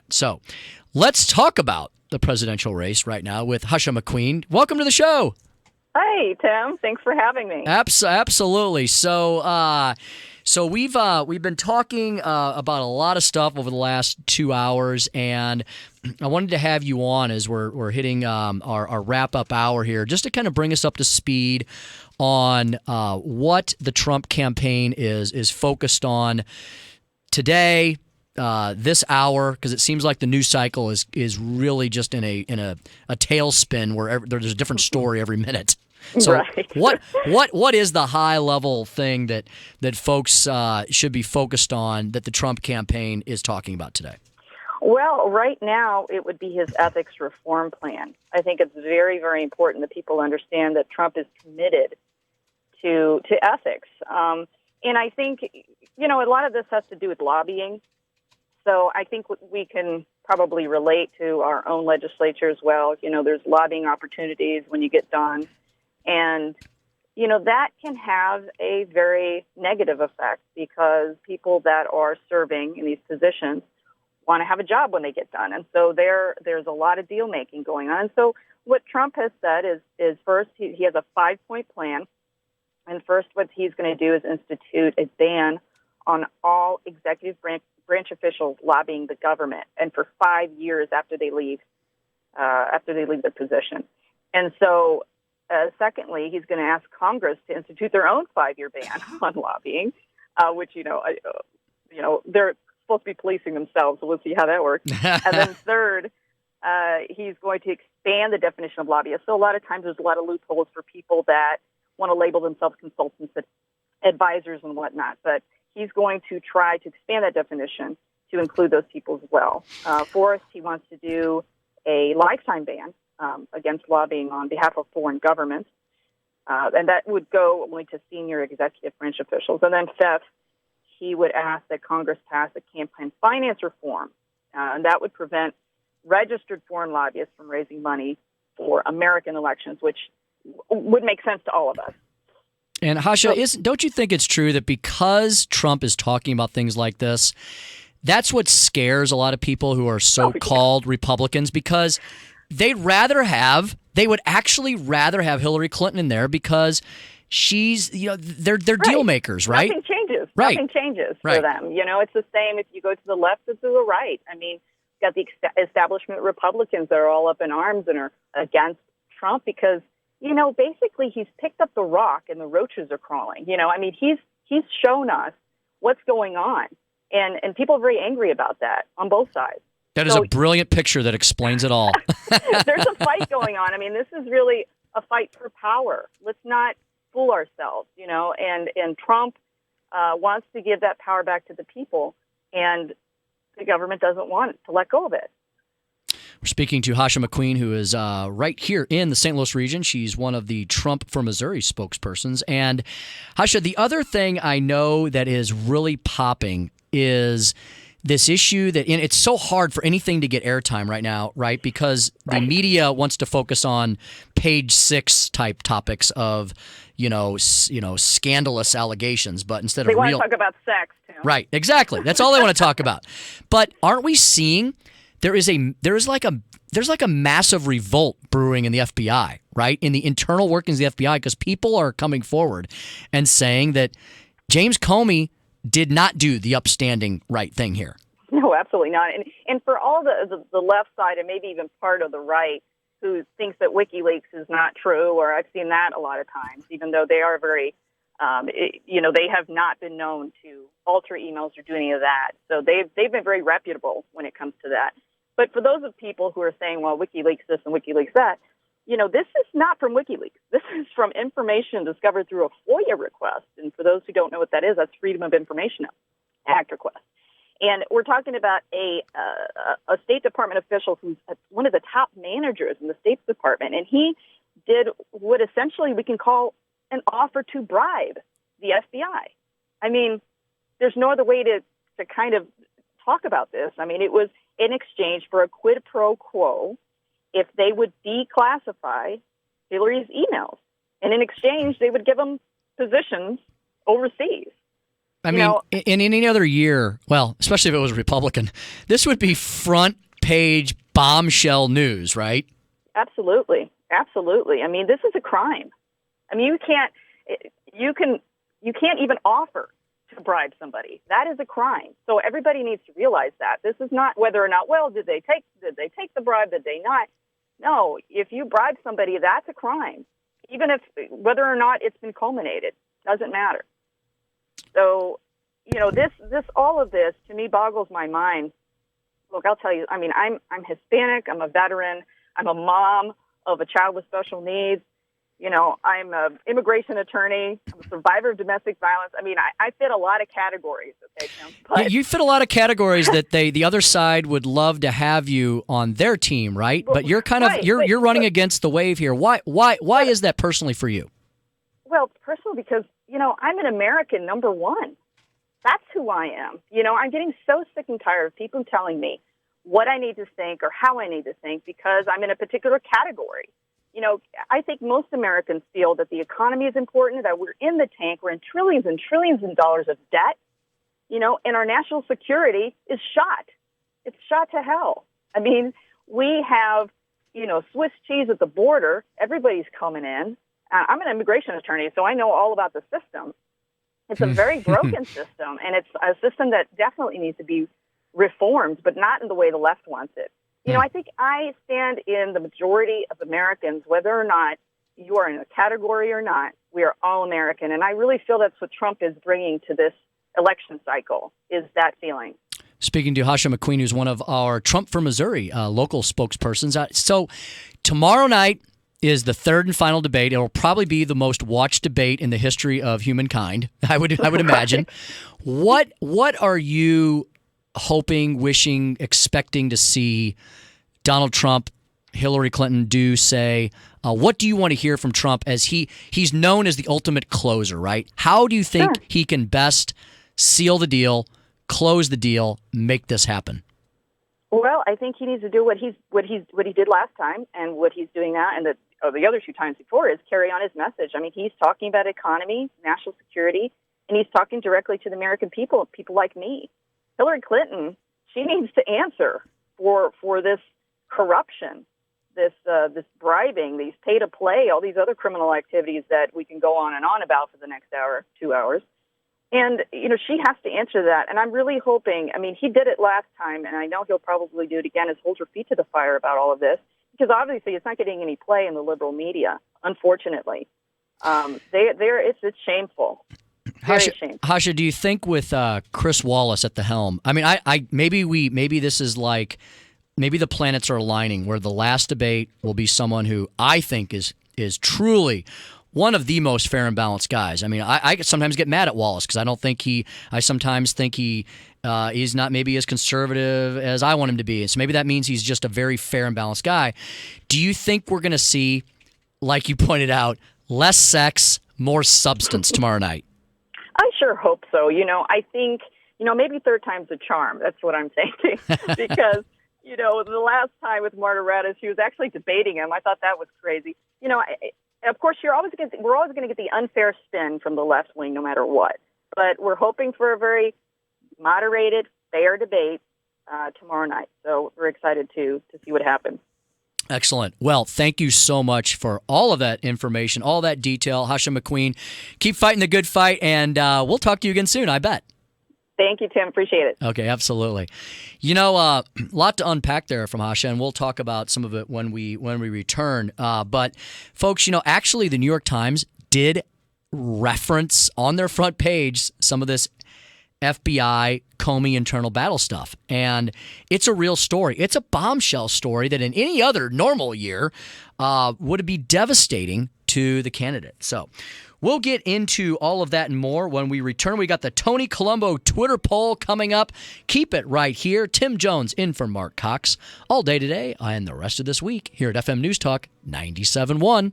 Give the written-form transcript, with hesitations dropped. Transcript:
that. So let's talk about the presidential race right now with Jasha McQueen. Welcome to the show. Hi, Tim. Thanks for having me. Absolutely. So we've been talking about a lot of stuff over the last 2 hours, and I wanted to have you on as we're hitting our wrap up hour here, just to kind of bring us up to speed on what the Trump campaign is focused on today, this hour, because it seems like the news cycle is really just in a tailspin where there's a different story every minute. So right. what is the high level thing that folks should be focused on that the Trump campaign is talking about today? Well, right now it would be his ethics reform plan. I think it's very, very important that people understand that Trump is committed to ethics. And I think, a lot of this has to do with lobbying. So I think we can probably relate to our own legislature as well. There's lobbying opportunities when you get done. And, that can have a very negative effect because people that are serving in these positions want to have a job when they get done. And so there's a lot of deal making going on. And so what Trump has said is first, he has a 5-point plan. And first, what he's going to do is institute a ban on all executive branch officials lobbying the government, and for 5 years after they leave the position. And so, secondly, he's going to ask Congress to institute their own 5-year ban on lobbying, which they're supposed to be policing themselves, so we'll see how that works. And then third, he's going to expand the definition of lobbyist. So a lot of times there's a lot of loopholes for people that want to label themselves consultants, advisors, and whatnot. But he's going to try to expand that definition to include those people as well. Fourth, he wants to do a lifetime ban against lobbying on behalf of foreign governments. And that would go only to senior executive branch officials. And then fifth, he would ask that Congress pass a campaign finance reform. And that would prevent registered foreign lobbyists from raising money for American elections, which would make sense to all of us. And Jasha, don't you think it's true that because Trump is talking about things like this, that's what scares a lot of people who are so-called Republicans, because they would actually rather have Hillary Clinton in there because she's, they're deal makers, right? Nothing changes. Right. Nothing changes for them. It's the same if you go to the left or to the right. I mean, you've got the establishment Republicans that are all up in arms and are against Trump because, basically he's picked up the rock and the roaches are crawling. He's shown us what's going on. And people are very angry about that on both sides. That is a brilliant picture that explains it all. There's a fight going on. I mean, this is really a fight for power. Let's not fool ourselves, and Trump wants to give that power back to the people, and the government doesn't want to let go of it. We're speaking to Jasha McQueen, who is right here in the St. Louis region. She's one of the Trump for Missouri spokespersons. And Jasha, the other thing I know that is really popping is this issue that, and it's so hard for anything to get airtime right now, right? Because the media wants to focus on page 6 type topics of, scandalous allegations, but instead they of want to talk about sex too. Right, exactly. That's all they want to talk about. But aren't we seeing there's like a massive revolt brewing in the FBI, right? In the internal workings of the FBI, because people are coming forward and saying that James Comey did not do the upstanding right thing here. No, absolutely not. And for all the left side and maybe even part of the right who thinks that WikiLeaks is not true, or I've seen that a lot of times, even though they are very, they have not been known to alter emails or do any of that. So they've been very reputable when it comes to that. But for those of people who are saying, well, WikiLeaks this and WikiLeaks that, this is not from WikiLeaks. This is from information discovered through a FOIA request. And for those who don't know what that is, that's Freedom of Information Act request. And we're talking about a State Department official who's one of the top managers in the State Department. And he did what essentially we can call an offer to bribe the FBI. I mean, there's no other way to kind of talk about this. I mean, it was in exchange for a quid pro quo if they would declassify Hillary's emails. And in exchange, they would give them positions overseas. I mean, in any other year, well, especially if it was Republican, this would be front page bombshell news, right? Absolutely. Absolutely. I mean, this is a crime. I mean, you can't even offer to bribe somebody. That is a crime. So everybody needs to realize that. This is not whether or not, well, did they take the bribe, did they not? No, if you bribe somebody, that's a crime. Even if whether or not it's been culminated, doesn't matter. So, this all of this to me boggles my mind. Look, I'll tell you, I mean, I'm Hispanic, I'm a veteran, I'm a mom of a child with special needs. I'm an immigration attorney. I'm a survivor of domestic violence. I mean, I fit a lot of categories. Okay, Tim? Yeah, you fit a lot of categories that the other side would love to have you on their team, right? But you're kind of you're running against the wave here. Why is that personally for you? Well, personally, because I'm an American number one. That's who I am. I'm getting so sick and tired of people telling me what I need to think or how I need to think because I'm in a particular category. I think most Americans feel that the economy is important, that we're in the tank, we're in trillions and trillions of dollars of debt, and our national security is shot. It's shot to hell. I mean, we have, Swiss cheese at the border. Everybody's coming in. I'm an immigration attorney, so I know all about the system. It's a very broken system, and it's a system that definitely needs to be reformed, but not in the way the left wants it. I think I stand in the majority of Americans, whether or not you are in a category or not, we are all American. And I really feel that's what Trump is bringing to this election cycle, is that feeling. Speaking to Jasha McQueen, who's one of our Trump for Missouri local spokespersons. So tomorrow night is the third and final debate. It will probably be the most watched debate in the history of humankind, I would imagine. What are you hoping, wishing, expecting to see Donald Trump, Hillary Clinton do, say? What do you want to hear from Trump as he's known as the ultimate closer, right? How do you think he can best seal the deal, close the deal, make this happen? Well, I think he needs to do what he did last time and what he's doing now and the other two times before is carry on his message. I mean, he's talking about economy, national security, and he's talking directly to the American people like me. Hillary Clinton, she needs to answer for this corruption, this bribing, these pay-to-play, all these other criminal activities that we can go on and on about for the next hour, 2 hours. And, she has to answer that. And I'm really hoping, I mean, he did it last time, and I know he'll probably do it again, is hold her feet to the fire about all of this, because obviously it's not getting any play in the liberal media, unfortunately. It's shameful. Jasha, do you think with Chris Wallace at the helm? I mean, maybe this is like maybe the planets are aligning where the last debate will be someone who I think is truly one of the most fair and balanced guys. I mean, I sometimes get mad at Wallace because I sometimes think he's not maybe as conservative as I want him to be. And so maybe that means he's just a very fair and balanced guy. Do you think we're going to see, like you pointed out, less sex, more substance tomorrow night? I sure hope so. I think, maybe third time's a charm. That's what I'm thinking. Because, the last time with Marta Raddatz, she was actually debating him. I thought that was crazy. Of course, we're always going to get the unfair spin from the left wing no matter what. But we're hoping for a very moderated, fair debate tomorrow night. So we're excited to see what happens. Excellent. Well, thank you so much for all of that information, all that detail. Jasha McQueen, keep fighting the good fight, and we'll talk to you again soon, I bet. Thank you, Tim. Appreciate it. Okay, absolutely. A lot to unpack there from Jasha, and we'll talk about some of it when we return. But, folks, actually the New York Times did reference on their front page some of this FBI Comey internal battle stuff. And it's a real story. It's a bombshell story that in any other normal year would be devastating to the candidate. So we'll get into all of that and more when we return. We got the Tony Colombo Twitter poll coming up. Keep it right here. Tim Jones in for Mark Cox all day today and the rest of this week here at FM News Talk 97.1.